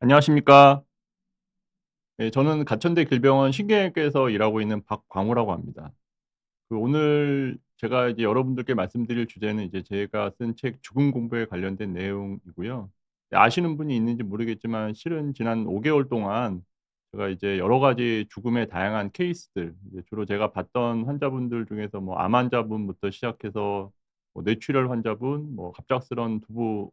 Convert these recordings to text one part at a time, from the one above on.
안녕하십니까. 예, 저는 가천대 길병원 신경외과에서 일하고 있는 박광호라고 합니다. 오늘 제가 이제 여러분들께 말씀드릴 주제는 이제 제가 쓴 책 죽음 공부에 관련된 내용이고요. 아시는 분이 있는지 모르겠지만 실은 지난 5 개월 동안 제가 이제 여러 가지 죽음의 다양한 케이스들, 이제 주로 제가 봤던 환자분들 중에서 뭐 암 환자분부터 시작해서 뭐 뇌출혈 환자분, 뭐 갑작스런 두부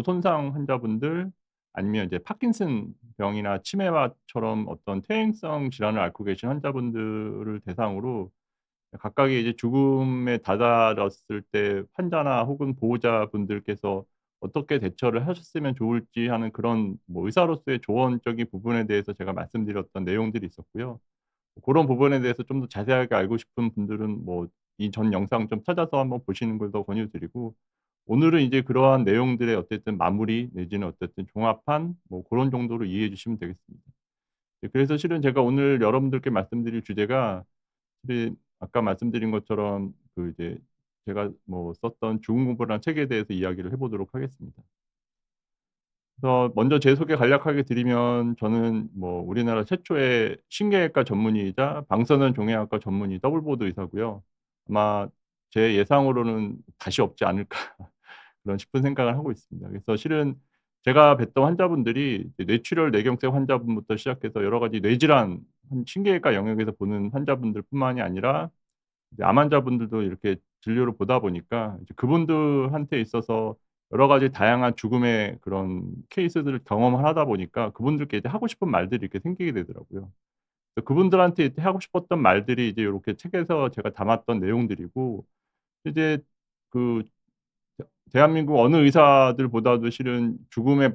손상 환자분들, 아니면 이제 파킨슨 병이나 치매와처럼 어떤 퇴행성 질환을 앓고 계신 환자분들을 대상으로 각각의 이제 죽음에 다다랐을 때 환자나 혹은 보호자분들께서 어떻게 대처를 하셨으면 좋을지 하는 그런 뭐 의사로서의 조언적인 부분에 대해서 제가 말씀드렸던 내용들이 있었고요. 고런 부분에 대해서 좀 더 자세하게 알고 싶은 분들은 뭐 이 전 영상 좀 찾아서 한번 보시는 걸 더 권유드리고, 오늘은 이제 그러한 내용들의 어쨌든 마무리 내지는 어쨌든 종합한 뭐 고런 정도로 이해해 주시면 되겠습니다. 네, 그래서 실은 제가 오늘 여러분들께 말씀드릴 주제가, 실은 아까 말씀드린 것처럼 이제 제가 뭐 썼던 죽음 공부라는 책에 대해서 이야기를 해 보도록 하겠습니다. 그래서 먼저 제 소개 간략하게 드리면, 저는 뭐 우리나라 최초의 신경외과 전문의이자 방사선 종양학과 전문의 더블보드 의사고요. 아마 제 예상으로는 다시 없지 않을까 그런 싶은 생각을 하고 있습니다. 그래서 실은 제가 뵀던 환자분들이 이제 뇌출혈 뇌경색 환자분부터 시작해서 여러 가지 뇌질환, 신경외과 영역에서 보는 환자분들뿐만이 아니라 이제 암 환자분들도 이렇게 진료를 보다 보니까 이제 그분들한테 있어서 여러 가지 다양한 죽음의 그런 케이스들을 경험을 하다 보니까 그분들께 이제 하고 싶은 말들이 이렇게 생기게 되더라고요. 그래서 그분들한테 이제 하고 싶었던 말들이 이제 요렇게 책에서 제가 담았던 내용들이고, 이제 그 대한민국 어느 의사들보다도 실은 죽음을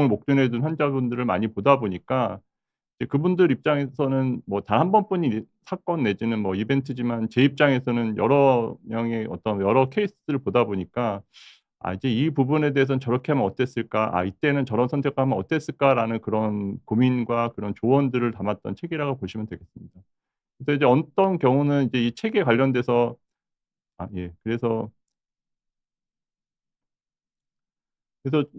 목전에 둔 환자분들을 많이 보다 보니까 이제 그분들 입장에서는 뭐 단 한 번뿐인 사건 내지는 뭐 이벤트지만, 제 입장에서는 여러 명의 어떤 여러 케이스들을 보다 보니까 '아, 이제 이 부분에 대해서는 저렇게 하면 어땠을까? 아, 이때는 저런 선택을 하면 어땠을까?'라는 그런 고민과 그런 조언들을 담았던 책이라고 보시면 되겠습니다. 그래서 이제 어떤 경우는 이제 이 책에 관련돼서, 예. 그래서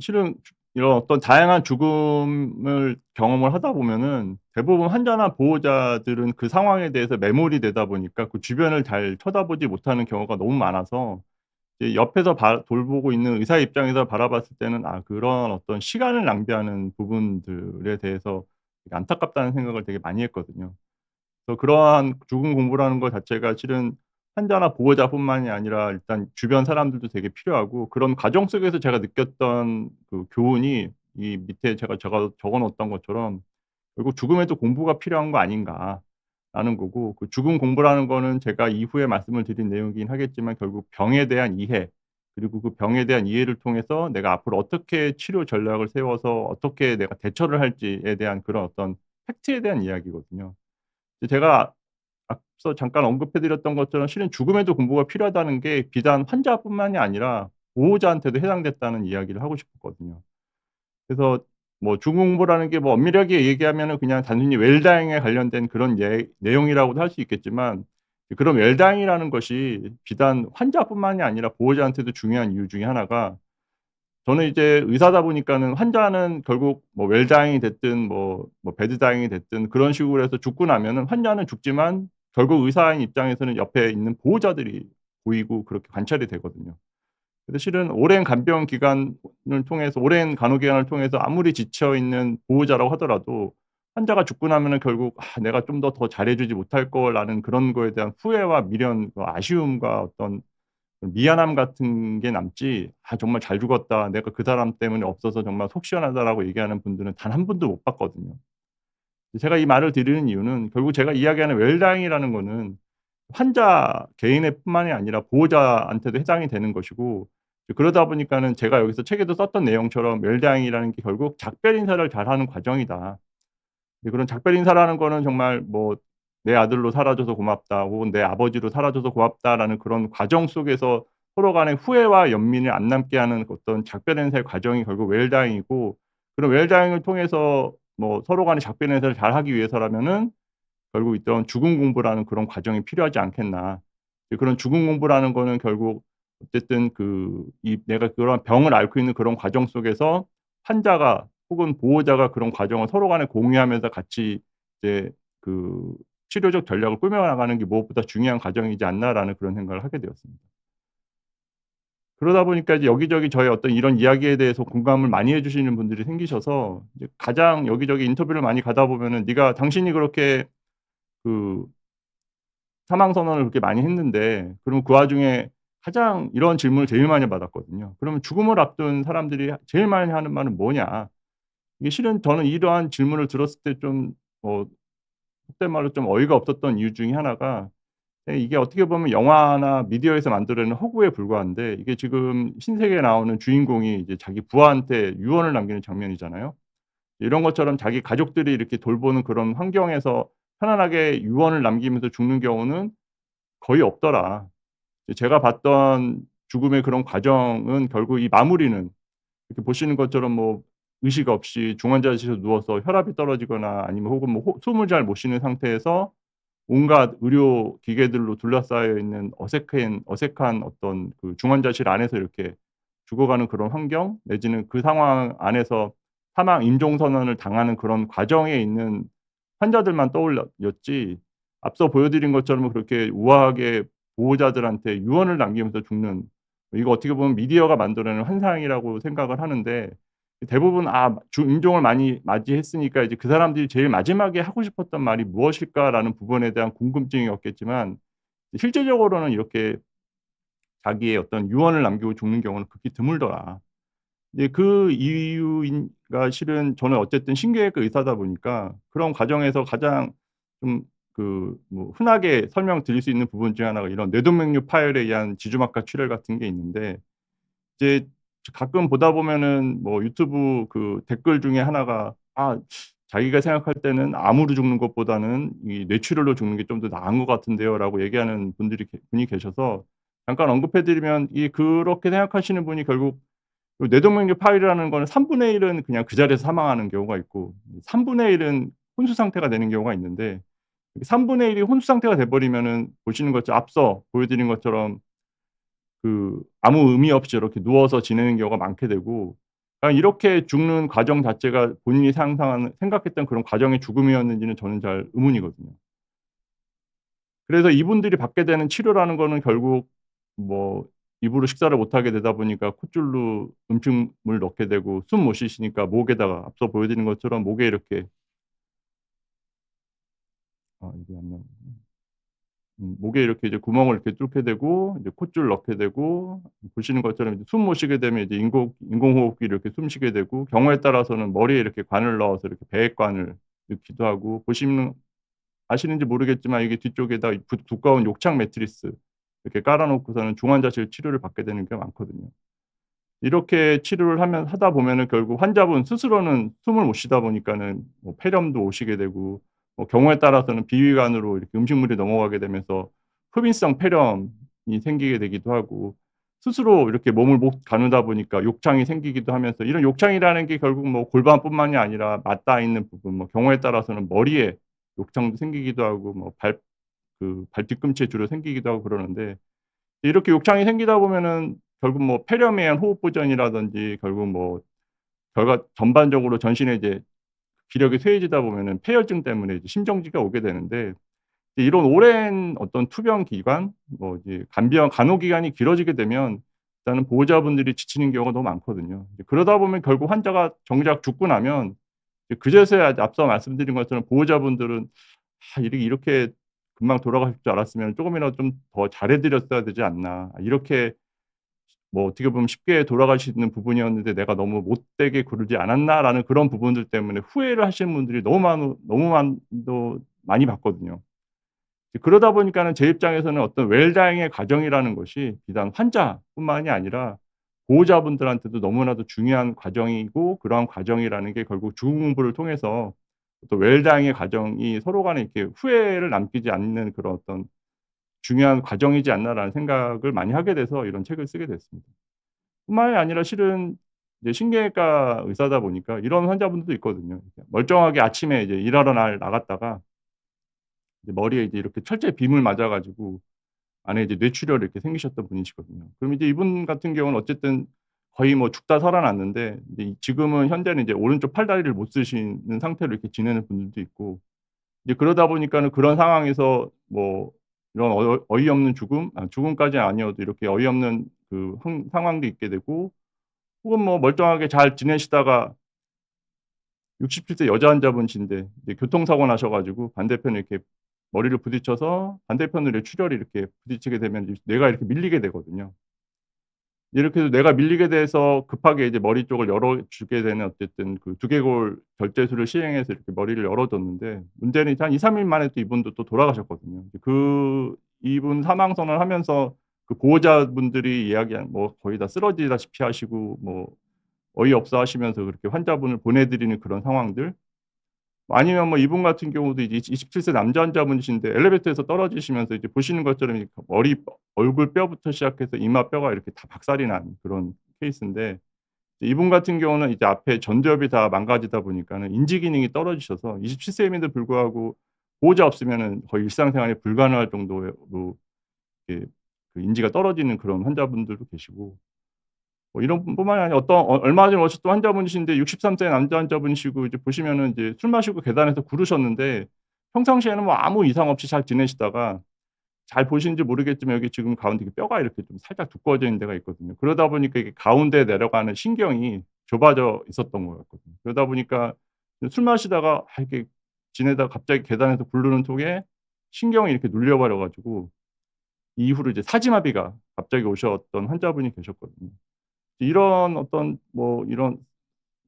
실은 이런 어떤 다양한 죽음을 경험을 하다 보면은 대부분 환자나 보호자들은 그 상황에 대해서 매몰이 되다 보니까 그 주변을 잘 쳐다보지 못하는 경우가 너무 많아서, 이제 옆에서 돌보고 있는 의사 입장에서 바라봤을 때는 그런 어떤 시간을 낭비하는 부분들에 대해서 되게 안타깝다는 생각을 되게 많이 했거든요. 그래서 그러한 죽음 공부라는 것 자체가 실은 환자나 보호자뿐만이 아니라 일단 주변 사람들도 되게 필요하고, 그런 과정 속에서 제가 느꼈던 그 교훈이 이 밑에 제가 적어 놓았던 것처럼 '결국 죽음에도 공부가 필요한 거 아닌가.'라는 거고, 그 죽음 공부라는 거는 제가 이후에 말씀을 드린 내용이긴 하겠지만 결국 병에 대한 이해, 그리고 그 병에 대한 이해를 통해서 내가 앞으로 어떻게 치료 전략을 세워서 어떻게 내가 대처를 할지에 대한 그런 어떤 팩트에 대한 이야기거든요. 제가 앞서 잠깐 언급해 드렸던 것처럼 실은 죽음에도 공부가 필요하다는 게 비단 환자뿐만이 아니라 보호자한테도 해당됐다는 이야기를 하고 싶었거든요. 그래서 뭐 죽음 공부라는 게 뭐 엄밀하게 얘기하면은 그냥 단순히 웰다잉에 관련된 그런 내용이라고도 할 수 있겠지만, 그런 웰다잉이라는 것이 비단 환자뿐만이 아니라 보호자한테도 중요한 이유 중에 하나가, 저는 이제 의사다 보니까는 환자는 결국 뭐 웰다잉이 됐든 뭐 배드다잉이 됐든 그런 식으로 해서 죽고 나면은 환자는 죽지만 결국 의사인 입장에서는 옆에 있는 보호자들이 보이고 그렇게 관찰이 되거든요. 그래서 실은 오랜 간호 기간을 통해서 아무리 지쳐 있는 보호자라고 하더라도 환자가 죽고 나면은 결국 '내가 좀 더 잘해 주지 못할 걸.'라는 그런 거에 대한 후회와 미련, 아쉬움과 어떤 미안함 같은 게 남지, '아, 정말 잘 죽었다. 내가 그 사람 때문에 없어서 정말 속 시원하다.'라고 얘기하는 분들은 단 한 분도 못 봤거든요. 제가 이 말을 드리는 이유는 결국 제가 이야기하는 웰다잉이라는 거는 환자 개인의 뿐만이 아니라 보호자한테도 해당이 되는 것이고, 그러다 보니까는 제가 여기서 책에도 썼던 내용처럼 웰다잉이라는 게 결국 작별 인사를 잘하는 과정이다. 그런 작별 인사라는 거는 정말 뭐 "내 아들로 살아줘서 고맙다." 혹은 "내 아버지로 살아줘서 고맙다."라는 그런 과정 속에서 서로 간의 후회와 연민을 안 남게 하는 어떤 작별 인사의 과정이 결국 웰다잉이고, 그런 웰다잉을 통해서 뭐 서로 간의 작별 인사를 잘하기 위해서라면은 결국 이런 죽음 공부라는 그런 과정이 필요하지 않겠나. 그런 죽음 공부라는 거는 결국 어쨌든 내가 그런 병을 앓고 있는 그런 과정 속에서 환자가 혹은 보호자가 그런 과정을 서로 간에 공유하면서 같이 이제 그 '치료적 전략을 꾸며 나가는 게 무엇보다 중요한 과정이지 않나.'라는 그런 생각을 하게 되었습니다. 그러다 보니까 이제 여기저기 저의 어떤 이런 이야기에 대해서 공감을 많이 해 주시는 분들이 생기셔서 이제 가장 여기저기 인터뷰를 많이 가다 보면은 "네가 당신이 그렇게 그 사망 선언을 그렇게 많이 했는데 그럼 그 와중에" 가장 이런 질문을 제일 많이 받았거든요. "그러면 죽음을 앞둔 사람들이 제일 많이 하는 말은 뭐냐?" 이게 실은 저는 이러한 질문을 들었을 때 좀 속된 말로 좀 어이가 없었던 이유 중에 하나가, 이게 어떻게 보면 영화나 미디어에서 만들어낸 허구에 불과한데, 이게 지금 신세계에 나오는 주인공이 이제 자기 부하한테 유언을 남기는 장면이잖아요. 이런 것처럼 자기 가족들이 이렇게 돌보는 그런 환경에서 편안하게 유언을 남기면서 죽는 경우는 거의 없더라. 제가 봤던 죽음의 그런 과정은 결국 이 마무리는 이렇게 보시는 것처럼 뭐 의식 없이 중환자실에 누워서 혈압이 떨어지거나 아니면 혹은 뭐 숨을 잘 못 쉬는 상태에서 온갖 의료 기계들로 둘러싸여 있는 어색한 어떤 그 중환자실 안에서 이렇게 죽어가는 그런 환경, 내지는 그 상황 안에서 사망 임종 선언을 당하는 그런 과정에 있는 환자들만 떠올렸지, 앞서 보여 드린 것처럼 그렇게 우아하게 보호자들한테 유언을 남기면서 죽는, 이거 어떻게 보면 미디어가 만들어낸 환상이라고 생각을 하는데, 대부분 임종을 많이 맞이했으니까 이제 '그 사람들이 제일 마지막에 하고 싶었던 말이 무엇일까?'라는 부분에 대한 궁금증이었겠지만, 실제적으로는 이렇게 자기의 어떤 유언을 남기고 죽는 경우는 극히 드물더라. 이제 그 이유가 실은 저는 어쨌든 신경외과 의사다 보니까 그런 과정에서 가장 좀 뭐 흔하게 설명드릴 수 있는 부분 중에 하나가 이런 뇌동맥류 파열에 의한 지주막하 출혈 같은 게 있는데, 이제 가끔 보다 보면은 뭐 유튜브 그 댓글 중에 하나가 자기가 생각할 때는 암으로 죽는 것보다는 이 뇌출혈로 죽는 게 좀 더 나은 것 같은데요."라고 얘기하는 분이 계셔서 잠깐 언급해 드리면, 그렇게 생각하시는 분이 결국 그 뇌동맥류 파열이라는 거는 3분의 1은 그냥 그 자리에서 사망하는 경우가 있고 3분의 1은 혼수 상태가 되는 경우가 있는데, 3분의 1이 혼수 상태가 돼 버리면은 보시는 것처럼 앞서 보여 드린 것처럼 아무 의미 없이 이렇게 누워서 지내는 경우가 많게 되고, 이렇게 죽는 과정 자체가 본인이 생각했던 그런 과정의 죽음이었는지는 저는 잘 의문이거든요. 그래서 이분들이 받게 되는 치료라는 거는 결국 뭐 입으로 식사를 못 하게 되다 보니까 콧줄로 음식물 넣게 되고, 숨 못 쉬시니까 목에다가 앞서 보여 드린 것처럼 목에 이렇게 이게 안 나오네. 목에 이렇게 이제 구멍을 이렇게 뚫게 되고 이제 콧줄 넣게 되고, 보시는 것처럼 이제 숨 못 쉬게 되면 이제 인공호흡기로 이렇게 숨 쉬게 되고, 경우에 따라서는 머리에 이렇게 관을 넣어서 이렇게 배액관을 넣기도 하고, 보시면 아시는지 모르겠지만 이게 뒤쪽에다 이 두꺼운 욕창 매트리스 이렇게 깔아 놓고서는 중환자실 치료를 받게 되는 경우가 많거든요. 이렇게 치료를 하다 보면은 결국 환자분 스스로는 숨을 못 쉬다 보니까는 뭐 폐렴도 오시게 되고, 경우에 따라서는 비위관으로 이렇게 음식물이 넘어가게 되면서 흡인성 폐렴이 생기게 되기도 하고, 스스로 이렇게 몸을 못 가누다 보니까 욕창이 생기기도 하면서, 이런 욕창이라는 게 결국 뭐 골반뿐만이 아니라 맞닿아 있는 부분, 뭐 경우에 따라서는 머리에 욕창도 생기기도 하고, 뭐 발 뒤꿈치에 주로 생기기도 하고 그러는데, 이렇게 욕창이 생기다 보면은 결국 뭐 폐렴에 의한 호흡 부전이라든지, 결국 뭐 전반적으로 전신에 이제 기력이 쇠해지다 보면은 폐혈증 때문에 이제 심정지가 오게 되는데, 이런 오랜 어떤 투병 기간, 뭐 이제 간호 기간이 길어지게 되면 일단은 보호자분들이 지치는 경우가 너무 많거든요. 이제 그러다 보면 결국 환자가 정작 죽고 나면 이제 그제서야 앞서 말씀드린 것처럼 보호자분들은 '이렇게 금방 돌아가실 줄 알았으면 쪼금이라도 좀 더 잘해 드렸어야 되지 않나. 이렇게 뭐 어떻게 보면 쉽게 돌아갈 수 있는 부분이었는데 내가 너무 못되게 구르지 않았나.'라는 그런 부분들 때문에 후회를 하시는 분들이 많이 봤거든요. 그러다 보니까는 제 입장에서는 어떤 웰다잉의 과정이라는 것이 비단 환자뿐만이 아니라 보호자분들한테도 너무나도 중요한 과정이고, 그러한 과정이라는 게 결국 죽음 공부를 통해서 또 웰다잉의 과정이 서로 간에 이렇게 후회를 남기지 않는 그런 어떤 '중요한 과정이지 않나.'라는 생각을 많이 하게 돼서 이런 책을 쓰게 됐습니다. 뿐만이 아니라 실은 이제 신경외과 의사다 보니까 이런 환자분들도 있거든요. 멀쩡하게 아침에 이제 일하러 나갔다가 이제 머리에 이제 이렇게 철제 빔을 맞아 가지고 안에 이제 뇌출혈이 이렇게 생기셨던 분이시거든요. 그럼 이제 이분 같은 경우는 어쨌든 거의 뭐 죽다 살아났는데 이제 지금은 현재는 이제 오른쪽 팔다리를 못 쓰시는 상태로 이렇게 지내는 분들도 있고, 이제 그러다 보니까는 그런 상황에서 뭐 이런 어이없는 죽음, 죽음까지는 아니어도 이렇게 어이없는 그 상황도 있게 되고, 혹은 뭐 멀쩡하게 잘 지내시다가 67세 여자 환자분이신데 이제 교통사고 나셔 가지고 반대편에 이렇게 머리를 부딪혀서 반대편으로 출혈이 이렇게 부딪히게 되면 이제 뇌가 이렇게 밀리게 되거든요. 이렇게 해서 뇌가 밀리게 돼서 급하게 이제 머리 쪽을 열어 주게 되는 어쨌든 그 두개골 절제술을 시행해서 이렇게 머리를 열어 줬는데, 문제는 이제 한 2-3일 만에 또 이분도 또 돌아가셨거든요. 이제 이분 사망 선언하면서 그 보호자분들이 이야기한 뭐 거의 다 쓰러지다시피 하시고 뭐 어이없어 하시면서 그렇게 환자분을 보내 드리는 그런 상황들, 아니면 뭐 이분 같은 경우도 이제 27세 남자 환자분이신데 엘리베이터에서 떨어지시면서 이제 보시는 것처럼 이렇게 얼굴 뼈부터 시작해서 이마 뼈가 이렇게 다 박살이 난 그런 케이스인데, 이분 같은 경우는 이제 앞에 전두엽이 다 망가지다 보니까는 인지 기능이 떨어지셔서 27 세임에도 불구하고 보호자 없으면은 거의 일상생활이 불가능할 정도로 이렇게 그 인지가 떨어지는 그런 환자분들도 계시고, 뭐 이런 분뿐만이 아니라 얼마 전에 오셨던 환자분이신데 63세 남자 환자분이시고, 이제 보시면은 이제 술 마시고 계단에서 구르셨는데 평상시에는 뭐 아무 이상 없이 잘 지내시다가, 잘 보시는지 모르겠지만 여기 지금 가운데 뼈가 이렇게 좀 살짝 두꺼워져 있는 데가 있거든요. 그러다 보니까 이게 가운데에 내려가는 신경이 좁아져 있었던 것 같거든요. 그러다 보니까 술 마시다가 이렇게 지내다가 갑자기 계단에서 굴르는 톡에 신경이 이렇게 눌려 버려 가지고 이후로 이제 사지마비가 갑자기 오셨던 환자분이 계셨거든요. 이런 어떤 뭐 이런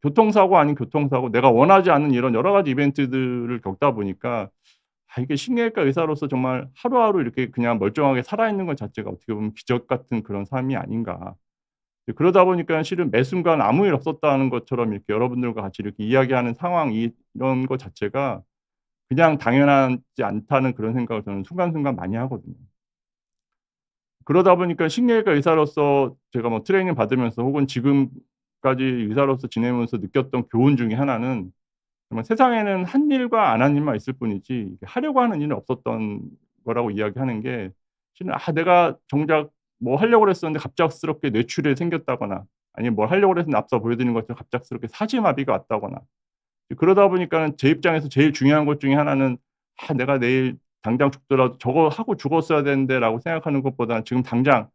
교통사고 아닌 교통사고, 내가 원하지 않는 이런 여러 가지 이벤트들을 겪다 보니까 이게 신경외과 의사로서 정말 하루하루 이렇게 그냥 멀쩡하게 살아있는 것 자체가 어떻게 보면 기적 같은 그런 삶이 아닌가. 그러다 보니까 실은 매 순간 아무 일 없었다는 것처럼 이렇게 여러분들과 같이 이렇게 이야기하는 상황, 이런 것 자체가 그냥 당연하지 않다는 그런 생각을 저는 순간순간 많이 하거든요. 그러다 보니까 신경외과 의사로서 제가 뭐 트레이닝 받으면서 혹은 지금까지 의사로서 지내면서 느꼈던 교훈 중에 하나는, 정말 세상에는 한 일과 안 한 일만 있을 뿐이지 이게 하려고 하는 일은 없었던 거라고 이야기하는 게, 실은 내가 정작 뭐 하려고 그랬었는데 갑작스럽게 뇌출혈이 생겼다거나, 아니면 뭘 하려고 그랬는데 앞서 보여 드린 것처럼 갑작스럽게 사지마비가 왔다거나, 그러다 보니까는 제 입장에서 제일 중요한 것 중에 하나는 '내가 내일 당장 죽더라도 저거 하고 죽었어야 되는데.'라고 생각하는 것보다는 지금 당장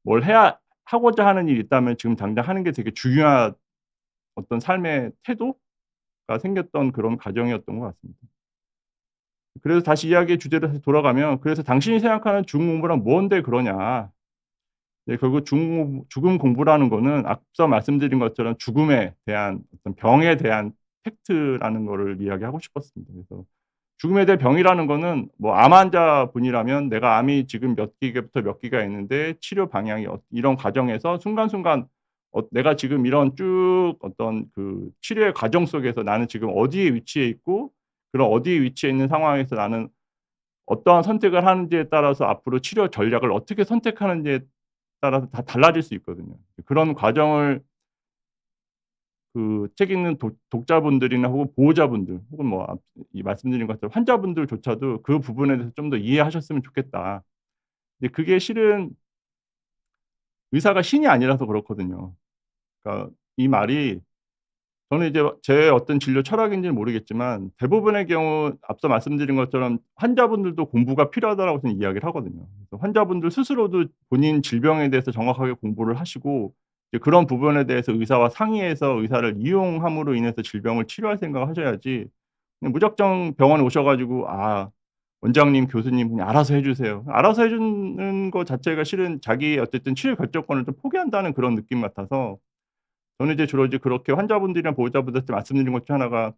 뭘 해야 하고자 하는 일이 있다면 지금 당장 하는 게 되게 중요한 어떤 삶의 태도가 생겼던 그런 과정이었던 것 같습니다. 그래서 다시 이야기의 주제로 다시 돌아가면, 그래서 "당신이 생각하는 죽음 공부란 뭔데 그러냐." 결국 죽음 공부라는 거는 앞서 말씀드린 것처럼 죽음에 대한 어떤 병에 대한 팩트라는 거를 이야기하고 싶었습니다. 그래서 죽음에 대한 병이라는 거는 뭐 암 환자분이라면 내가 암이 지금 몇 기계부터 몇 기가 있는데 치료 방향이 이런 과정에서 순간순간 내가 지금 이런 쭉 어떤 그 치료의 과정 속에서 나는 지금 어디에 위치해 있고, 그런 어디에 위치해 있는 상황에서 나는 어떠한 선택을 하는지에 따라서 앞으로 치료 전략을 어떻게 선택하는지에 따라서 다 달라질 수 있거든요. 그런 과정을 그 책 읽는 독자분들이나 혹은 보호자분들, 혹은 뭐 이 말씀드린 것처럼 환자분들조차도 그 부분에 대해서 좀 더 이해하셨으면 좋겠다. 근데 그게 실은 의사가 신이 아니라서 그렇거든요. 그러니까 이 말이, 저는 이제 제 어떤 진료 철학인지는 모르겠지만 대부분의 경우 앞서 말씀드린 것처럼 환자분들도 공부가 필요하다라고 저는 이야기를 하거든요. 그래서 환자분들 스스로도 본인 질병에 대해서 정확하게 공부를 하시고, 이제 그런 부분에 대해서 의사와 상의해서 의사를 이용함으로 인해서 질병을 치료할 생각을 하셔야지, 그냥 무작정 병원에 오셔 가지고 원장님, 교수님 그냥 알아서 해 주세요. 알아서 해 주는 거 자체가 실은 자기의 어쨌든 치료 결정권을 좀 포기한다는 그런 느낌 같아서, 저는 이제 주로 이제 그렇게 환자분들이나 보호자분들한테 말씀드린 것 중 하나가,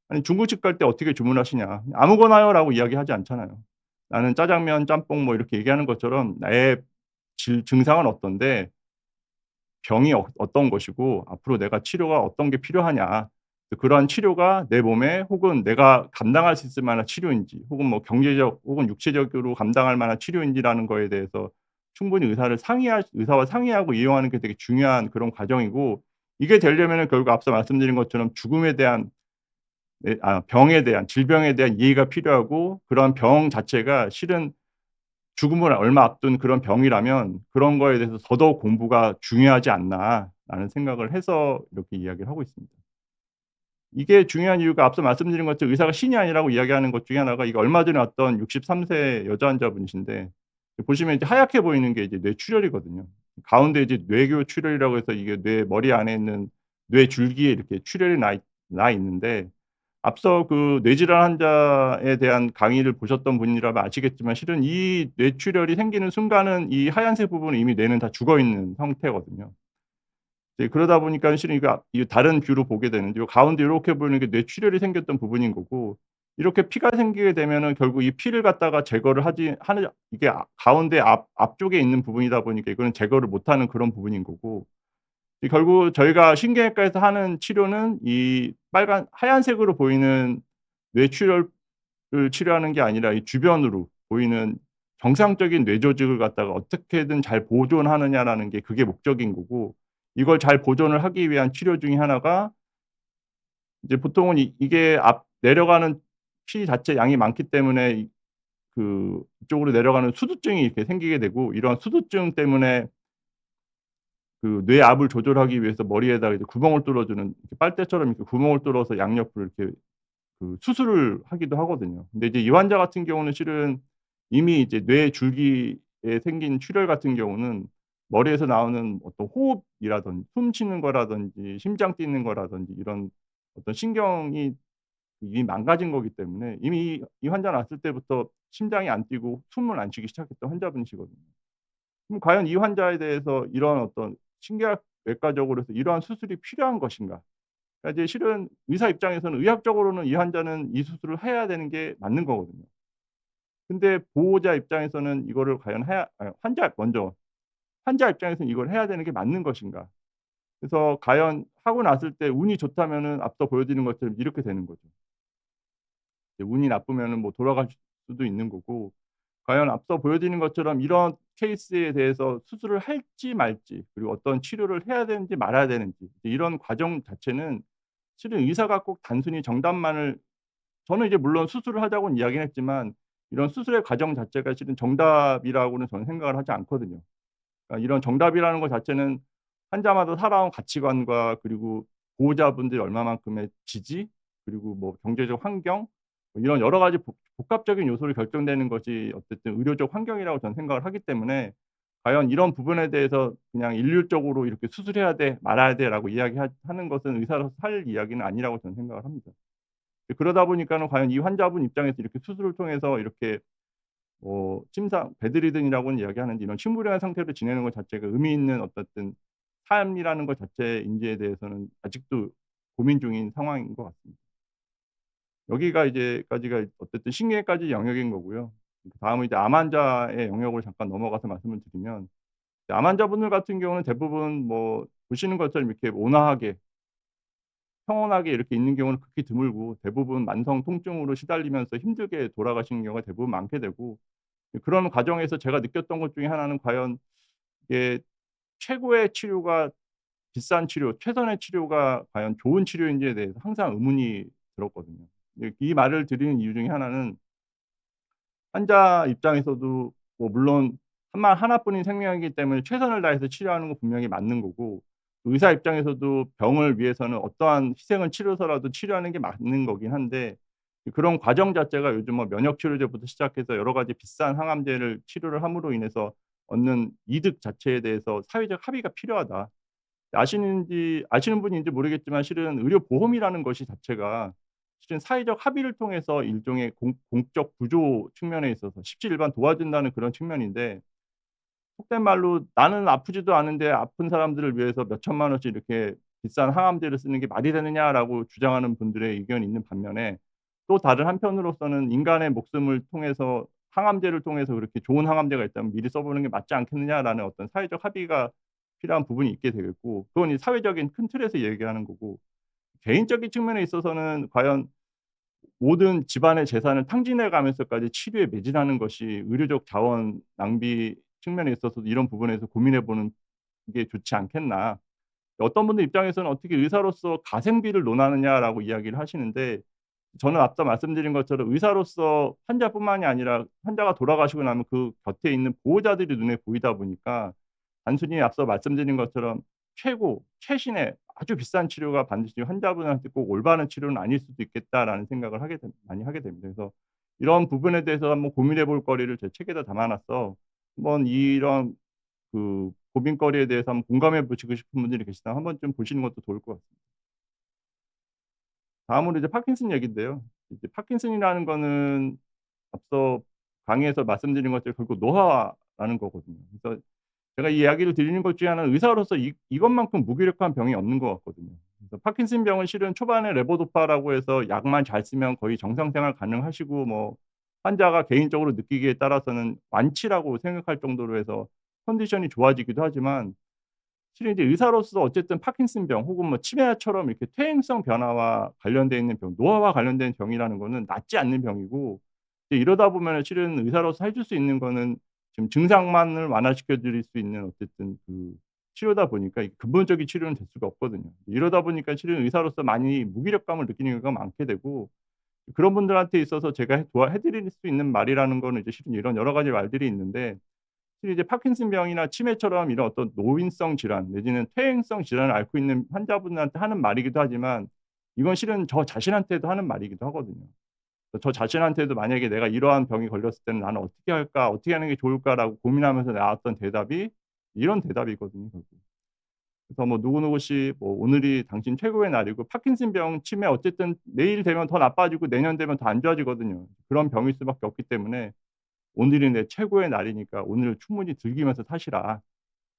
"아니 중국집 갈 때 어떻게 주문하시냐. 아무거나요."라고 이야기하지 않잖아요. 나는 짜장면, 짬뽕 뭐 이렇게 얘기하는 것처럼 나의 증상은 어떤데 병이 어떤 것이고 앞으로 내가 치료가 어떤 게 필요하냐. 그러한 치료가 내 몸에 혹은 내가 감당할 수 있을 만한 치료인지, 혹은 뭐 경제적 혹은 육체적으로 감당할 만한 치료인지라는 거에 대해서 충분히 의사와 상의하고 이용하는 게 되게 중요한 그런 과정이고, 이게 되려면은 결국 앞서 말씀드린 것처럼 죽음에 대한 병에 대한 질병에 대한 이해가 필요하고, 그러한 병 자체가 실은 죽음을 얼마 앞둔 그런 병이라면 그런 거에 대해서 더더욱 공부가 중요하지 않나. '라는 생각을 해서 이렇게 이야기를 하고 있습니다. 이게 중요한 이유가 앞서 말씀드린 것처럼 의사가 신이 아니라고 이야기하는 것 중에 하나가 이게 얼마 전에 왔던 63세 여자 환자분이신데 보시면 이제 하얗게 보이는 게 이제 뇌출혈이거든요. 가운데 이제 뇌교 출혈이라고 해서 이게 뇌 머리 안에 있는 뇌 줄기에 이렇게 출혈이 나 있는데 앞서 그 뇌질환 환자에 대한 강의를 보셨던 분이라면 아시겠지만 실은 이 뇌출혈이 생기는 순간은 이 하얀색 부분은 이미 뇌는 다 죽어 있는 상태거든요. 네, 그러다 보니까 실은 이거 다른 뷰로 보게 되는데 요 가운데 요렇게 보이는 게 뇌출혈이 생겼던 부분인 거고 이렇게 피가 생기게 되면은 결국 이 피를 갖다가 제거를 하는 이게 가운데 앞쪽에 있는 부분이다 보니까 이거는 제거를 못하는 그런 부분인 거고 이 결국 저희가 신경외과에서 하는 치료는 이 하얀색으로 보이는 뇌출혈을 치료하는 게 아니라 이 주변으로 보이는 정상적인 뇌 조직을 갖다가 어떻게든 잘 보존하느냐라는 게 그게 목적인 거고 이걸 잘 보존을 하기 위한 치료 중에 하나가 이제 보통은 이게 내려가는 피 자체 양이 많기 때문에 이쪽으로 내려가는 수두증이 이렇게 생기게 되고 이런 수두증 때문에 그 뇌압을 조절하기 위해서 머리에다가 이제 구멍을 뚫어 주는 이렇게 빨대처럼 이렇게 구멍을 뚫어서 양옆으로 이렇게 수술을 하기도 하거든요. 근데 이제 이 환자 같은 경우는 실은 이미 이제 뇌 줄기에 생긴 출혈 같은 경우는 머리에서 나오는 어떤 호흡이라든지 숨 쉬는 거라든지 심장 뛰는 거라든지 이런 어떤 신경이 이미 망가진 거기 때문에 이미 이 환자는 왔을 때부터 심장이 안 뛰고 숨을 안 쉬기 시작했던 환자분이시거든요. 그럼 과연 이 환자에 대해서 이런 어떤 신경학 외과적으로 해서 이러한 수술이 필요한 것인가? 그러니까 이제 실은 의사 입장에서는 의학적으로는 이 환자는 이 수술을 해야 되는 게 맞는 거거든요. 근데 보호자 입장에서는 이거를 과연 해야 환자 입장에서는 이걸 해야 되는 게 맞는 것인가? 그래서 과연 하고 났을 때 운이 좋다면은 앞서 보여드린 것처럼 이렇게 되는 거죠. 이제 운이 나쁘면은 뭐 돌아갈 수도 있는 거고 과연 앞서 보여드린 것처럼 이런 케이스에 대해서 수술을 할지 말지 그리고 어떤 치료를 해야 되는지 말아야 되는지 이제 이런 과정 자체는 실은 의사가 꼭 단순히 정답만을 저는 이제 물론 수술을 하자고는 이야기는 했지만 이런 수술의 과정 자체가 실은 정답이라고는 저는 생각을 하지 않거든요. 그러니까 이런 정답이라는 것 자체는 환자마다 살아온 가치관과 그리고 보호자분들이 얼마만큼의 지지 그리고 뭐 경제적 환경 뭐 이런 여러 가지 복합적인 요소로 결정되는 것이 어쨌든 의료적 환경이라고 저는 생각을 하기 때문에 과연 이런 부분에 대해서 그냥 일률적으로 이렇게 "수술해야 돼. 말아야 돼."라고 하는 것은 의사로서 할 이야기는 아니라고 저는 생각을 합니다. 그러다 보니까는 과연 이 환자분 입장에서 이렇게 수술을 통해서 이렇게 침상 베드리든이라고는 이야기하는데 이런 침불이한 상태로 지내는 것 자체가 의미 있는 어떻든 삶이라는 것 자체인지에 대해서는 아직도 고민 중인 상황인 것 같습니다. 여기가 이제까지가 어쨌든 신경외과지 영역인 거고요. 다음은 이제 암 환자의 영역으로 잠깐 넘어가서 말씀을 드리면 암 환자분들 같은 경우는 대부분 뭐 보시는 것처럼 이렇게 온화하게 평온하게 이렇게 있는 경우는 극히 드물고 대부분 만성 통증으로 시달리면서 힘들게 돌아가시는 경우가 대부분 많게 되고 그런 과정에서 제가 느꼈던 것 중에 하나는 과연 이게 최고의 치료가 비싼 치료, 최선의 치료가 과연 좋은 치료인지에 대해서 항상 의문이 들었거든요. 이 말을 드리는 이유 중에 하나는 환자 입장에서도 뭐 물론 하나뿐인 생명이기 때문에 최선을 다해서 치료하는 건 분명히 맞는 거고 의사 입장에서도 병을 위해서는 어떠한 희생을 치르서라도 치료하는 게 맞는 거긴 한데 그런 과정 자체가 요즘 뭐 면역 치료제부터 시작해서 여러 가지 비싼 항암제를 치료를 함으로 인해서 얻는 이득 자체에 대해서 사회적 합의가 필요하다. 아시는 분인지 모르겠지만 실은 의료보험이라는 것이 자체가 실은 사회적 합의를 통해서 일종의 공적 구조 측면에 있어서 십시일반 도와준다는 그런 측면인데 속된 말로 '나는 아프지도 않은데 아픈 사람들을 위해서 몇 천만 원씩 이렇게 비싼 항암제를 쓰는 게 말이 되느냐.'라고 주장하는 분들의 의견이 있는 반면에 또 다른 한편으로서는 '인간의 목숨을 통해서 항암제를 통해서 그렇게 좋은 항암제가 있다면 미리 써 보는 게 맞지 않겠느냐.'라는 어떤 사회적 합의가 필요한 부분이 있게 되겠고 그건 이 사회적인 큰 틀에서 얘기하는 거고 개인적인 측면에 있어서는 과연 모든 집안의 재산을 탕진해 가면서까지 치료에 매진하는 것이 의료적 자원 낭비 측면에 있어서도 이런 부분에서 고민해 보는 게 좋지 않겠나. 어떤 분들 입장에서는 "어떻게 의사로서 가생비를 논하느냐."라고 이야기를 하시는데 저는 앞서 말씀드린 것처럼 의사로서 환자뿐만이 아니라 환자가 돌아가시고 나면 그 곁에 있는 보호자들이 눈에 보이다 보니까 단순히 앞서 말씀드린 것처럼 최고 최신의 아주 비싼 치료가 반드시 환자분한테 꼭 올바른 치료는 아닐 수도 있겠다라는 생각을 많이 하게 됩니다. 그래서 이런 부분에 대해서 한번 고민해 볼 거리를 제 책에다 담아 놨어 한번 이런 고민거리에 대해서 한번 공감해 보시고 싶은 분들이 계시다면 한 번쯤 보시는 것도 좋을 것 같습니다. 다음으로 이제 파킨슨 얘기인데요. 이제 파킨슨이라는 거는 앞서 강의에서 말씀드린 것처럼 결국 노화라는 거거든요. 그래서 제가 이 이야기를 드리는 것 중에 하나는 의사로서 이것만큼 무기력한 병이 없는 것 같거든요. 그래서 파킨슨 병은 실은 초반에 레보도파라고 해서 약만 잘 쓰면 거의 정상 생활 가능하시고 뭐 환자가 개인적으로 느끼기에 따라서는 완치라고 생각할 정도로 해서 컨디션이 좋아지기도 하지만 실은 이제 의사로서 어쨌든 파킨슨병 혹은 뭐 치매처럼 이렇게 퇴행성 변화와 관련돼 있는 병, 노화와 관련된 병이라는 거는 낫지 않는 병이고 이제 이러다 보면은 실은 의사로서 해줄 수 있는 거는 지금 증상만을 완화시켜 드릴 수 있는 어쨌든 치료다 보니까 이 근본적인 치료는 될 수가 없거든요. 이러다 보니까 실은 의사로서 많이 무기력감을 느끼는 경우가 많게 되고 그런 분들한테 있어서 제가 해 드릴 수 있는 말이라는 거는 이제 실은 이런 여러 가지 말들이 있는데 특히 이제 파킨슨병이나 치매처럼 이런 어떤 노인성 질환 내지는 퇴행성 질환을 앓고 있는 환자분들한테 하는 말이기도 하지만 이건 실은 저 자신한테도 하는 말이기도 하거든요. 저 자신한테도 만약에 '내가 이러한 병이 걸렸을 때는 나는 어떻게 할까? 어떻게 하는 게 좋을까?'라고 고민하면서 나왔던 대답이 이런 대답이거든요 결국. 그래서 뭐 "누구누구 씨 뭐 오늘이 당신 최고의 날이고 파킨슨병, 치매 어쨌든 내일 되면 더 나빠지고 내년 되면 더 안 좋아지거든요. 그런 병일 수밖에 없기 때문에 오늘이 내 최고의 날이니까 오늘을 충분히 즐기면서 사시라.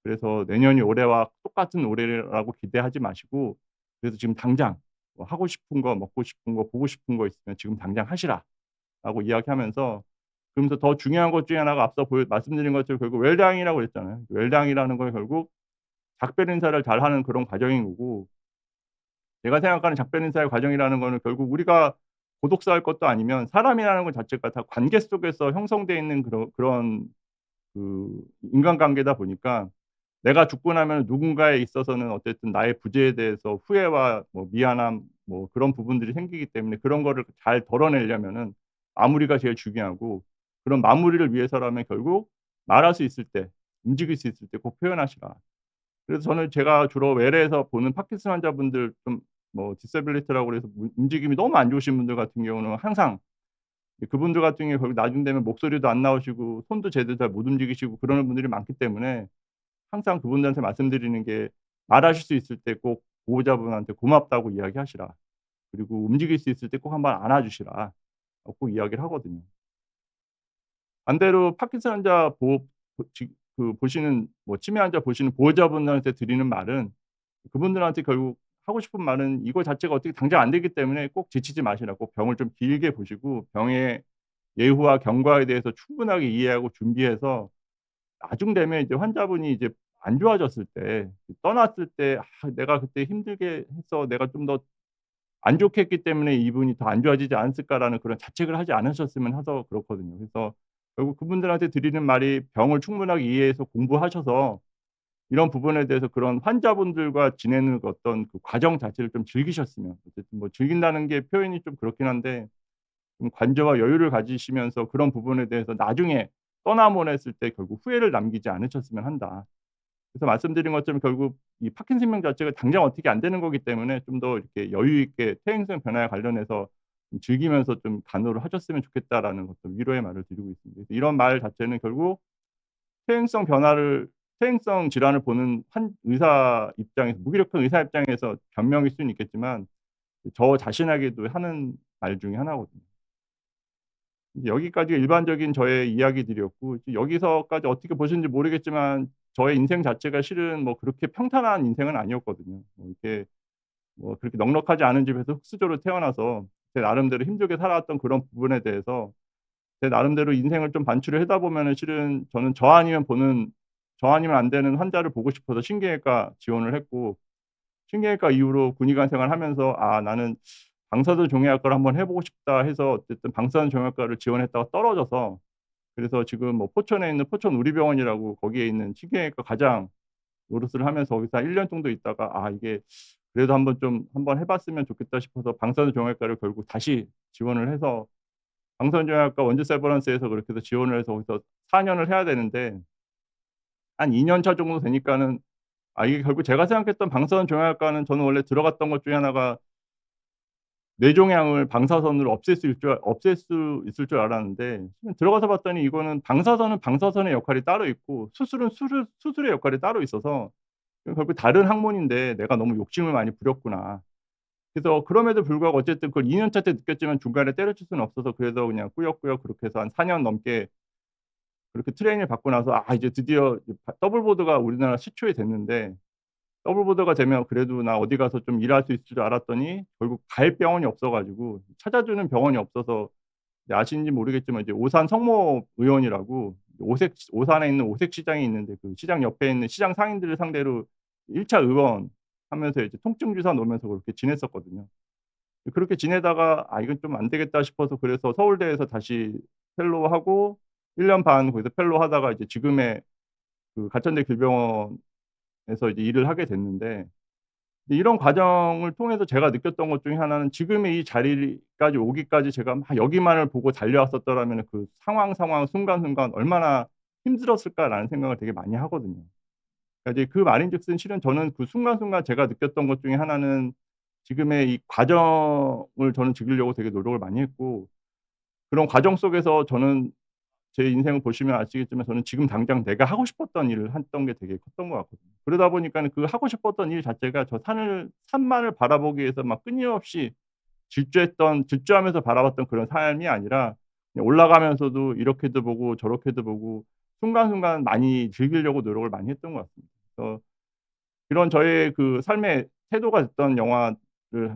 그래서 내년이 올해와 똑같은 올해라고 기대하지 마시고 그래서 지금 당장 뭐 하고 싶은 거 먹고 싶은 거 보고 싶은 거 있으면 지금 당장 하시라."라고 이야기하면서 그러면서 더 중요한 것 중에 하나가 앞서 말씀드린 것처럼 결국 웰다잉이라고 그랬잖아요. 웰다잉이라는 건 결국 작별 인사를 잘하는 그런 과정인 거고 제가 생각하는 작별 인사의 과정이라는 거는 결국 우리가 고독사할 것도 아니면 사람이라는 것 자체가 다 관계 속에서 형성되어 있는 그런 인간관계다 보니까 내가 죽고 나면 누군가에 있어서는 어쨌든 나의 부재에 대해서 후회와 뭐 미안함 뭐 그런 부분들이 생기기 때문에 그런 거를 잘 덜어내려면은 마무리가 제일 중요하고 그런 마무리를 위해서라면 결국 말할 수 있을 때 움직일 수 있을 때 꼭 표현하시라. 그래서 저는 제가 주로 외래에서 보는 파킨슨 환자분들 좀 뭐 디세빌리티라고 그래서 움직임이 너무 안 좋으신 분들 같은 경우는 항상 그분들 같은 경우에 거의 나중 되면 목소리도 안 나오시고 손도 제대로 잘 못 움직이시고 그러는 분들이 많기 때문에 항상 그분들한테 말씀드리는 게 말하실 수 있을 때 꼭 보호자분한테 고맙다고 이야기하시라. 그리고 움직일 수 있을 때 꼭 한번 안아 주시라. 꼭 이야기를 하거든요. 반대로 파킨슨 환자 보호 보 지 보시는 뭐 치매 환자 보시는 보호자분들한테 드리는 말은 그분들한테 결국 하고 싶은 말은 이거 자체가 어떻게 당장 안 되기 때문에 꼭 지치지 마시라. 꼭 병을 좀 길게 보시고 병의 예후와 경과에 대해서 충분하게 이해하고 준비해서 나중 되면 이제 환자분이 이제 안 좋아졌을 때 떠났을 때 '아 내가 그때 힘들게 해서 내가 좀 더 안 좋게 했기 때문에 이분이 더 안 좋아지지 않았을까.'라는 그런 자책을 하지 않으셨으면 해서 그렇거든요. 그래서 결국 그분들한테 드리는 말이 병을 충분하게 이해해서 공부하셔서 이런 부분에 대해서 그런 환자분들과 지내는 그 어떤 그 과정 자체를 좀 즐기셨으면 어쨌든 뭐 즐긴다는 게 표현이 좀 그렇긴 한데 좀 관조와 여유를 가지시면서 그런 부분에 대해서 나중에 떠나보냈을 때 결국 후회를 남기지 않으셨으면 한다. 그래서 말씀드린 것처럼 결국 이 파킨슨병 자체가 당장 어떻게 안 되는 거기 때문에 좀 더 이렇게 여유 있게 퇴행성 변화에 관련해서 좀 즐기면서 좀 간호를 하셨으면 좋겠다라는 어떤 위로의 말을 드리고 있습니다. 그래서 이런 말 자체는 결국 퇴행성 변화를 퇴행성 질환을 보는 의사 입장에서 무기력한 의사 입장에서 변명일 수는 있겠지만 저 자신에게도 하는 말 중에 하나거든요. 이제 여기까지가 일반적인 저의 이야기들이었고 이제 여기서까지 어떻게 보셨는지 모르겠지만 저의 인생 자체가 실은 뭐 그렇게 평탄한 인생은 아니었거든요. 뭐 이렇게 뭐 그렇게 넉넉하지 않은 집에서 흙수저로 태어나서 제 나름대로 힘들게 살아왔던 그런 부분에 대해서 제 나름대로 인생을 좀 반추를 하다 보면은 실은 저는 저 아니면 안 되는 환자를 보고 싶어서 신경외과 지원을 했고 신경외과 이후로 군의관 생활하면서 '아 나는 방사선 종양학과를 한번 해 보고 싶다.' 해서 어쨌든 방사선 종양학과를 지원했다가 떨어져서 그래서 지금 뭐 포천에 있는 포천우리병원이라고 거기에 있는 신경외과 과장 노릇을 하면서 거기서 한 1년 정도 있다가 '아 이게 그래도 한번 해 봤으면 좋겠다.' 싶어서 방사선 종양학과를 결국 다시 지원을 해서 방사선 종양학과 원주 세브란스에서 그렇게 해서 지원을 해서 거기서 4 년을 해야 되는데 한 2년 차 정도 되니까는 이게 결국 제가 생각했던 방사선 종양학과는 저는 원래 들어갔던 것 중에 하나가 뇌종양을 방사선으로 없앨 수 있을 줄 알았는데 들어가서 봤더니 이거는 방사선은 방사선의 역할이 따로 있고 수술은 수술의 역할이 따로 있어서 결국 다른 학문인데 '내가 너무 욕심을 많이 부렸구나.' 그래서 그럼에도 불구하고 어쨌든 그걸 2 년차 때 느꼈지만 중간에 때려칠 수는 없어서 그래서 그냥 꾸역꾸역 그렇게 해서 한 4년 넘게 그렇게 트레이닝을 받고 나서 이제 드디어 더블 보드가 우리나라 시초에 됐는데 더블 보드가 되면 그래도 '나 어디 가서 좀 일할 수 있을 줄 알았더니 결국 갈 병원이 없어 가지고 찾아주는 병원이 없어서 아시는지 모르겠지만 이제 오산 성모의원이라고 오산에 있는 오색 시장이 있는데 그 시장 옆에 있는 시장 상인들을 상대로 1차 의원하면서 이제 통증 주사 놓으면서 그렇게 지냈었거든요. 그렇게 지내다가 이건 좀 안 되겠다 싶어서 그래서 서울대에서 다시 펠로우하고 1년 반 거기서 펠로우하다가 이제 지금의 그 가천대 길병원에서 이제 일을 하게 됐는데 근데 이런 과정을 통해서 제가 느꼈던 것 중에 하나는 지금의 이 자리까지 오기까지 제가 막 여기만을 보고 달려왔었더라면은 그 상황, 순간순간 '얼마나 힘들었을까.'라는 생각을 되게 많이 하거든요. 그러니까 이제 그 말인즉슨 실은 저는 그 순간순간 제가 느꼈던 것 중에 하나는 지금의 이 과정을 저는 즐기려고 되게 노력을 많이 했고 그런 과정 속에서 저는 제 인생을 보시면 아시겠지만 저는 지금 당장 내가 하고 싶었던 일을 했던 게 되게 컸던 것 같거든요. 그러다 보니까는 그 하고 싶었던 일 자체가 저 산만을 바라보기 위해서 막 끊임없이 질주하면서 바라봤던 그런 삶이 아니라 그냥 올라가면서도 이렇게도 보고 저렇게도 보고 순간순간 많이 즐기려고 노력을 많이 했던 것 같습니다. 그래서 이런 저의 그 삶의 태도가 됐던 영화를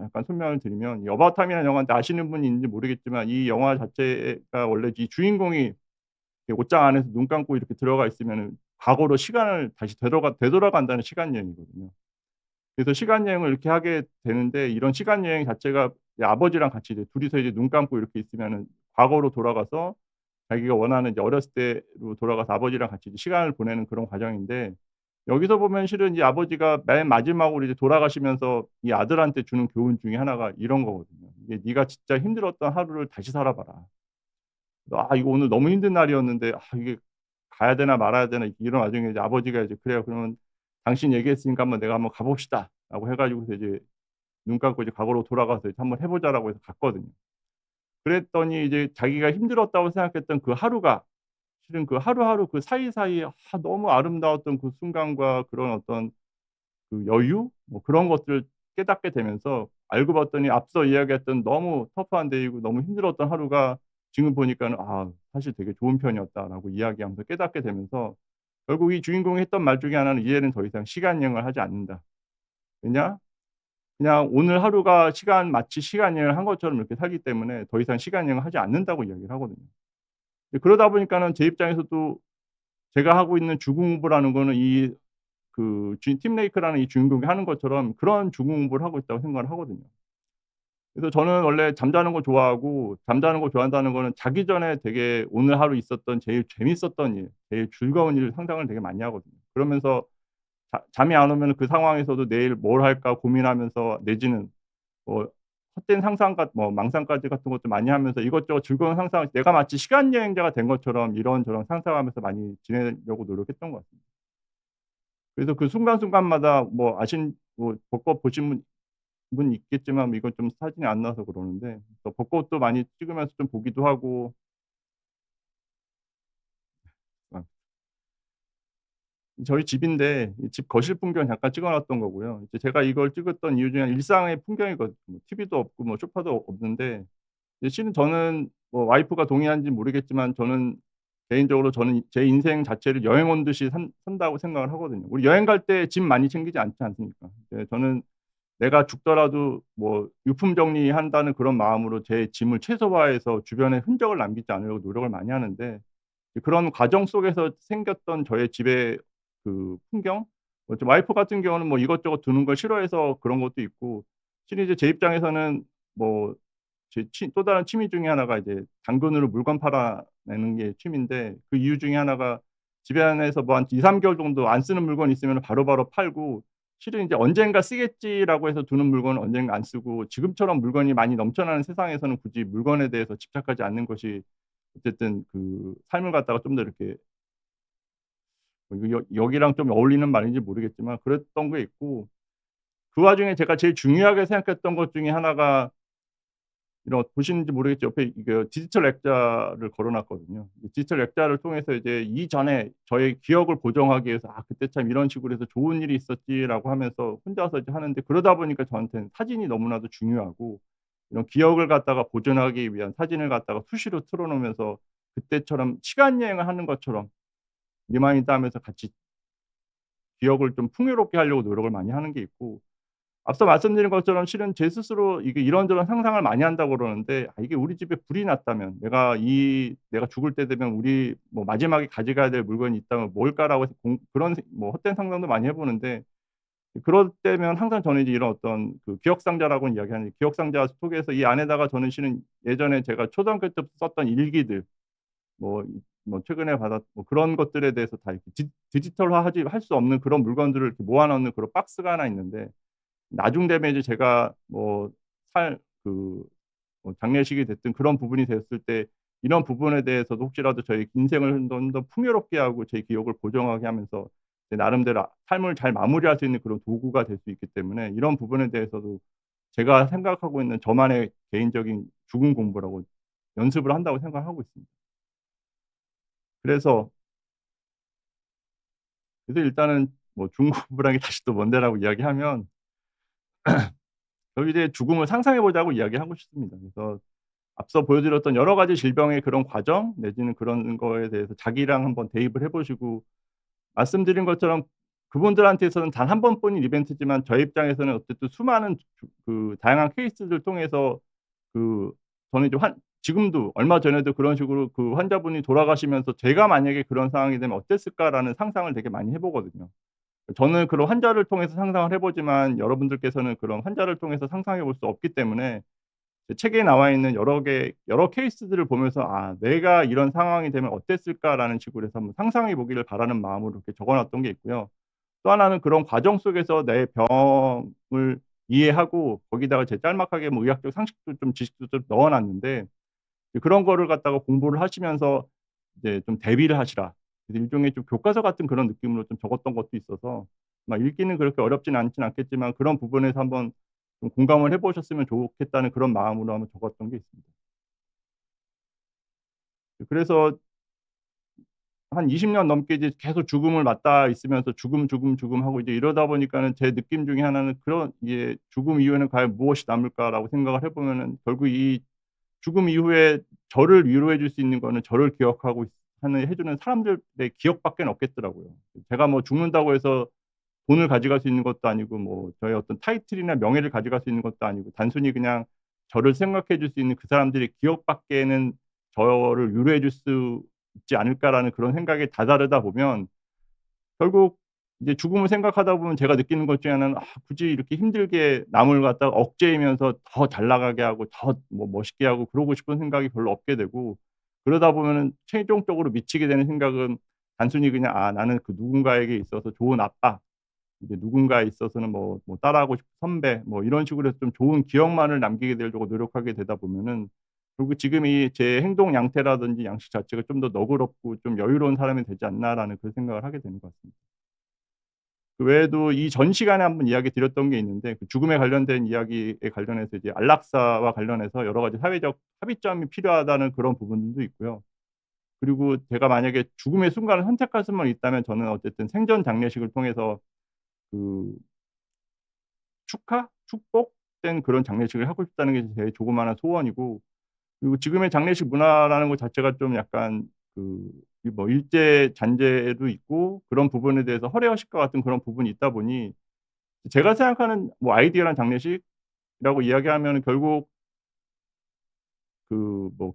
약간 설명을 드리면 이 어바웃 타임이라는 영화인데 아시는 분이 있는지 모르겠지만 이 영화 자체가 원래 이 주인공이 이 옷장 안에서 눈 감고 이렇게 들어가 있으면은 과거로 시간을 다시 되돌아간다는 시간 여행이거든요. 그래서 시간 여행을 이렇게 하게 되는데 이런 시간 여행 자체가 이제 아버지랑 같이 이제 둘이서 이제 눈 감고 이렇게 있으면은 과거로 돌아가서 자기가 원하는 이제 어렸을 때로 돌아가서 아버지랑 같이 이제 시간을 보내는 그런 과정인데 여기서 보면 실은 이 아버지가 맨 마지막으로 이제 돌아가시면서 이 아들한테 주는 교훈 중에 하나가 이런 거거든요. 이게 "네가 진짜 힘들었던 하루를 다시 살아 봐라." 이거 오늘 너무 힘든 날이었는데 이게 가야 되나 말아야 되나 이런 와중에 이제 아버지가 이제 "그래요. 그러면 당신 얘기했으니까 내가 한번 가 봅시다."라고 해 가지고서 이제 눈 감고 이제 과거로 돌아가서 이제 "한번 해 보자."라고 해서 갔거든요. 그랬더니 이제 자기가 힘들었다고 생각했던 그 하루가 실은 그 하루하루 그 사이사이에 너무 아름다웠던 그 순간과 그런 어떤 그 여유 뭐 그런 것들을 깨닫게 되면서 알고 봤더니 앞서 이야기했던 너무 터프한 데이고 너무 힘들었던 하루가 지금 보니까는 '사실 되게 좋은 편이었다.'라고 이야기하면서 깨닫게 되면서 결국 이 주인공이 했던 말 중에 하나는 '이제는 더 이상 시간 여행을 하지 않는다.' 왜냐? 그냥 오늘 하루가 마치 시간 여행을 한 것처럼 이렇게 살기 때문에 더 이상 시간 여행을 하지 않는다고 이야기를 하거든요. 그러다 보니까는 제 입장에서도 제가 하고 있는 주공부라는 거는 이 그 팀 레이크라는 이 주인공이 하는 것처럼 그런 주공부를 하고 있다고 생각을 하거든요. 그래서 저는 원래 잠자는 거 좋아하고 잠자는 거 좋아한다는 거는 자기 전에 되게 오늘 하루 있었던 제일 재밌었던 일, 제일 즐거운 일 상상을 되게 많이 하거든요. 그러면서 잠이 안 오면은 그 상황에서도 '내일 뭘 할까?' 고민하면서 내지는 뭐 헛된 상상과 뭐 망상까지 같은 것도 많이 하면서 이것저것 즐거운 상상을 내가 마치 시간 여행자가 된 것처럼 이런저런 상상하면서 많이 지내려고 노력했던 것 같습니다. 그래서 그 순간순간마다 뭐 뭐 벚꽃 보신 분 있겠지만 뭐 이건 좀 사진이 안 나와서 그러는데 벚꽃도 많이 찍으면서 좀 보기도 하고 아 저희 집인데 이 집 거실 풍경 잠깐 찍어 놨던 거고요. 이제 제가 이걸 찍었던 이유 중에 일상의 풍경이거든요. 뭐 TV도 없고 뭐 소파도 없는데 이제 실은 저는 뭐 와이프가 동의하는지는 모르겠지만 저는 개인적으로 저는 제 인생 자체를 여행 온 듯이 산다고 생각을 하거든요. 우리 여행 갈 때 짐 많이 챙기지 않지 않습니까? 저는 내가 죽더라도 뭐 유품 정리한다는 그런 마음으로 제 짐을 최소화해서 주변에 흔적을 남기지 않으려고 노력을 많이 하는데 그런 과정 속에서 생겼던 저의 집의 그 풍경 좀 와이프 같은 경우는 뭐 이것저것 두는 걸 싫어해서 그런 것도 있고 실은 이제 제 입장에서는 뭐 제 또 다른 취미 중에 하나가 이제 당근으로 물건 팔아내는 게 취미인데 그 이유 중에 하나가 집에 안에서 뭐 한 2-3 개월 정도 안 쓰는 물건이 있으면은 바로바로 팔고 실은 이제 '언젠가 쓰겠지.'라고 해서 두는 물건은 언젠가 안 쓰고 지금처럼 물건이 많이 넘쳐나는 세상에서는 굳이 물건에 대해서 집착하지 않는 것이 어쨌든 그 삶을 갖다가 좀 더 이렇게 이거 여기랑 좀 어울리는 말인지 모르겠지만 그랬던 게 있고, 그 와중에 제가 제일 중요하게 생각했던 것 중에 하나가, 보시는지 모르겠죠. 옆에 이게 디지털 액자를 걸어 놨거든요. 이 디지털 액자를 통해서 이제 이전에 저의 기억을 보정하기 위해서 '아 그때 참 이런 식으로 해서 좋은 일이 있었지.'라고 하면서 혼자서 이제 하는데, 그러다 보니까 저한테는 사진이 너무나도 중요하고, 이런 기억을 갖다가 보존하기 위한 사진을 갖다가 수시로 틀어 놓으면서 그때처럼 시간 여행을 하는 것처럼 리마인드 하면서 같이 기억을 좀 풍요롭게 하려고 노력을 많이 하는 게 있고, 앞서 말씀드린 것처럼 실은 제 스스로 이게 이런저런 상상을 많이 한다고 그러는데, 이게 우리 집에 불이 났다면, 내가 죽을 때 되면 우리 뭐 마지막에 가져가야 될 물건이 있다면 뭘까라고 해서 그런 뭐 헛된 상상도 많이 해 보는데, 그럴 때면 항상 저는 이제 이런 어떤 그 기억 상자라고는 이야기하는데, 기억 상자 속에서 이 안에다가 저는 실은 예전에 제가 초등학교 때부터 썼던 일기들, 최근에 뭐 그런 것들에 대해서 다 이렇게 디지털화하지 할 수 없는 그런 물건들을 이렇게 모아 놓는 그런 박스가 하나 있는데, 나중 되면 이제 제가 살 그 장례식이 됐든 그런 부분이 됐을 때, 이런 부분에 대해서도 혹시라도 저희 인생을 좀 더 풍요롭게 하고 제 기억을 보정하게 하면서 제 나름대로 삶을 잘 마무리할 수 있는 그런 도구가 될 수 있기 때문에, 이런 부분에 대해서도 제가 생각하고 있는 저만의 개인적인 죽음 공부라고 연습을 한다고 생각하고 있습니다. 그래서 일단은 뭐 죽음 공부라는 게 다시 또 뭔데라고 이야기하면, 저희 이제 죽음을 상상해 보자고 이야기하고 싶습니다. 그래서 앞서 보여드렸던 여러 가지 질병의 그런 과정 내지는 그런 거에 대해서 자기랑 한번 대입을 해 보시고, 말씀드린 것처럼 그분들한테서는 단 한 번뿐인 이벤트지만 저희 입장에서는 어쨌든 수많은 다양한 케이스들을 통해서, 그 저는 이제 지금도 얼마 전에도 그런 식으로 그 환자분이 돌아가시면서 '제가 만약에 그런 상황이 되면 어땠을까.'라는 상상을 되게 많이 해 보거든요. 저는 그런 환자를 통해서 상상을 해 보지만, 여러분들께서는 그런 환자를 통해서 상상해 볼 수 없기 때문에, 제 책에 나와 있는 여러 케이스들을 보면서 '아 내가 이런 상황이 되면 어땠을까.'라는 식으로 해서 한번 상상해 보기를 바라는 마음으로 이렇게 적어 놨던 게 있고요. 또 하나는 그런 과정 속에서 내 병을 이해하고 거기다가 제 짤막하게 뭐 의학적 상식도 좀 지식도 좀 넣어 놨는데, 이제 그런 거를 갖다가 공부를 하시면서 이제 좀 대비를 하시라. 그래서 일종의 좀 교과서 같은 그런 느낌으로 좀 적었던 것도 있어서, 읽기는 그렇게 어렵진 않진 않겠지만 그런 부분에서 한번 좀 공감을 해 보셨으면 좋겠다는 그런 마음으로 한번 적었던 게 있습니다. 그래서 한 20년 넘게 이제 계속 죽음을 맞닿아 있으면서 죽음, 죽음, 죽음 하고 이제 이러다 보니까는, 제 느낌 중에 하나는 그런 이게 '죽음 이후에는 과연 무엇이 남을까.'라고 생각을 해 보면은, 결국 이 죽음 이후에 저를 위로해 줄 수 있는 거는 저를 기억하고 해 주는 사람들의 기억밖에는 없겠더라고요. 제가 뭐 죽는다고 해서 돈을 가져갈 수 있는 것도 아니고, 뭐 저의 어떤 타이틀이나 명예를 가져갈 수 있는 것도 아니고, 단순히 그냥 저를 생각해 줄 수 있는 그 사람들의 기억밖에는 저를 위로해 줄 수 있지 않을까라는 그런 생각에 다다르다 보면, 결국 이제 죽음을 생각하다 보면 제가 느끼는 것 중에 하나는, 굳이 이렇게 힘들게 남을 갖다가 억제하면서 더 잘 나가게 하고 더 뭐 멋있게 하고 그러고 싶은 생각이 별로 없게 되고, 그러다 보면은 최종적으로 미치게 되는 생각은 단순히 그냥 '아 나는 그 누군가에게 있어서 좋은 아빠, 이제 누군가에 있어서는 따라하고 싶은 선배', 이런 식으로 해서 좀 좋은 기억만을 남기게 되려고 노력하게 되다 보면은, 결국 지금 이 제 행동 양태라든지 양식 자체가 좀 더 너그럽고 좀 여유로운 사람이 되지 않나라는 그런 생각을 하게 되는 것 같습니다. 그 외에도 이전 시간에 한번 이야기 드렸던 게 있는데, 그 죽음에 관련된 이야기에 관련해서 이제 안락사와 관련해서 여러 가지 사회적 합의점이 필요하다는 그런 부분들도 있고요. 그리고 제가 만약에 죽음의 순간을 선택할 수만 있다면, 저는 어쨌든 생전 장례식을 통해서 그 축복된 그런 장례식을 하고 싶다는 게 제 조그마한 소원이고, 그리고 지금의 장례식 문화라는 것 자체가 좀 약간 일제 잔재도 있고, 그런 부분에 대해서 허례허식과 같은 그런 부분이 있다 보니, 제가 생각하는 아이디어한 장례식이라고 이야기하면은 결국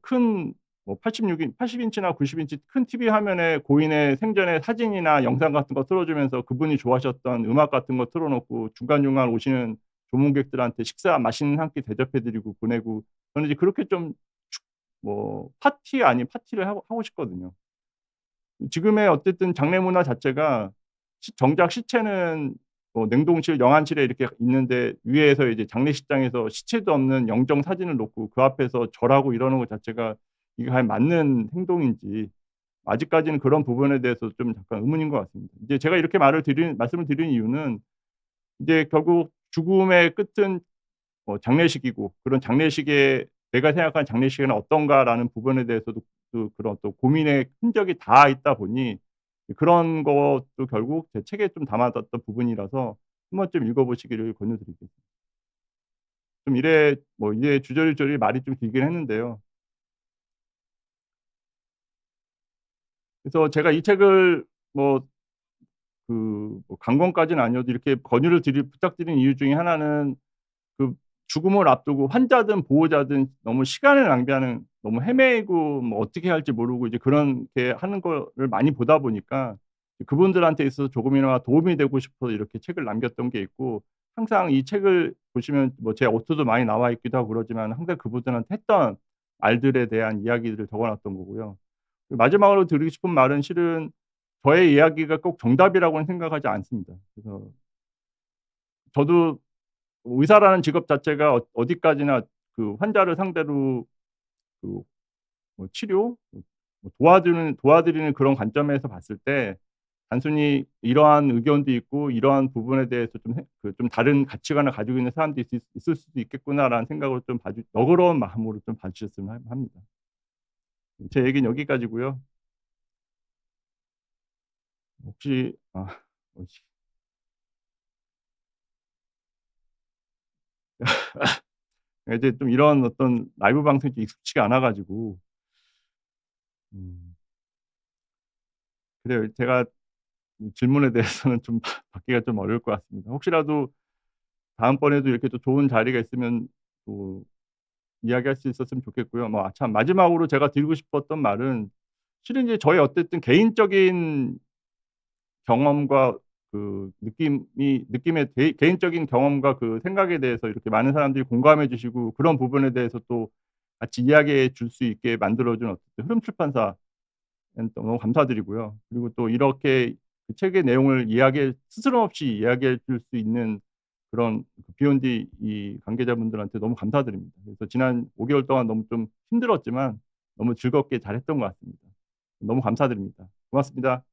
큰 80 인치나 90 인치 큰 TV 화면에 고인의 생전의 사진이나 영상 같은 거 틀어 주면서 그분이 좋아하셨던 음악 같은 거 틀어 놓고, 중간중간 오시는 조문객들한테 식사 맛있는 한 끼 대접해 드리고 보내고, 저는 이제 그렇게 좀 축 파티 아닌 파티를 하고 싶거든요. 지금의 어쨌든 장례 문화 자체가, 정작 시체는 냉동실, 영안실에 이렇게 있는데, 위에서 이제 장례식장에서 시체도 없는 영정 사진을 놓고 그 앞에서 절하고 이러는 것 자체가 이게 과연 맞는 행동인지, 아직까지는 그런 부분에 대해서 좀 잠깐 의문인 것 같습니다. 이제 제가 이렇게 말씀을 드린 이유는 이제 결국 죽음의 끝은 장례식이고, 그런 장례식에 '내가 생각하는 장례식은 어떤가.'라는 부분에 대해서도 그런 또 고민의 흔적이 다 있다 보니 그런 것도 결국 제 책에 좀 담아뒀던 부분이라서 한 번쯤 읽어 보시기를 권유드리겠습니다. 좀 이래 주저리저리 말이 좀 길긴 했는데요. 그래서 제가 이 책을 뭐 관건까지는 아니어도 이렇게 권유를 부탁드린 이유 중에 하나는 그 죽음을 앞두고 환자든 보호자든 너무 시간을 낭비하는, 너무 헤매고 뭐 어떻게 할지 모르고 이제 그렇게 하는 거를 많이 보다 보니까 그분들한테 있어서 조금이나마 도움이 되고 싶어서 이렇게 책을 남겼던 게 있고, 항상 이 책을 보시면 뭐 제 오토도 많이 나와 있기도 하고 그러지만 항상 그분들한테 했던 말들에 대한 이야기들을 적어 놨던 거고요. 마지막으로 드리고 싶은 말은 실은 저의 이야기가 꼭 정답이라고는 생각하지 않습니다. 그래서 저도 의사라는 직업 자체가 어디까지나 그 환자를 상대로 그 치료 도와드리는 그런 관점에서 봤을 때 단순히 이러한 의견도 있고 이러한 부분에 대해서 좀 다른 가치관을 가지고 있는 사람도 있을 수도 있겠구나라는 생각으로 좀 너그러운 마음으로 좀 봐 주셨으면 합니다. 제 얘기는 여기까지고요. 혹시 뭐지 이제 좀 이런 어떤 라이브 방송이 좀 익숙지가 않아 가지고 음 그래요. 제가 질문에 대해서는 좀 받기가 좀 어려울 것 같습니다. 혹시라도 다음번에도 이렇게 또 좋은 자리가 있으면 또 이야기할 수 있었으면 좋겠고요. 참 마지막으로 제가 드리고 싶었던 말은 실은 이제 저의 어쨌든 개인적인 경험과 느낌의 개인적인 경험과 그 생각에 대해서 이렇게 많은 사람들이 공감해 주시고 그런 부분에 대해서 또 같이 이야기해 줄 수 있게 만들어 준 어쨌든 흐름 출판사 너무 감사드리고요. 그리고 또 이렇게 그 책의 내용을 스스럼 없이 이야기해 줄 수 있는 그런 비욘디 이 관계자분들한테 너무 감사드립니다. 그래서 지난 5 개월 동안 너무 좀 힘들었지만 너무 즐겁게 잘했던 것 같습니다. 너무 감사드립니다. 고맙습니다.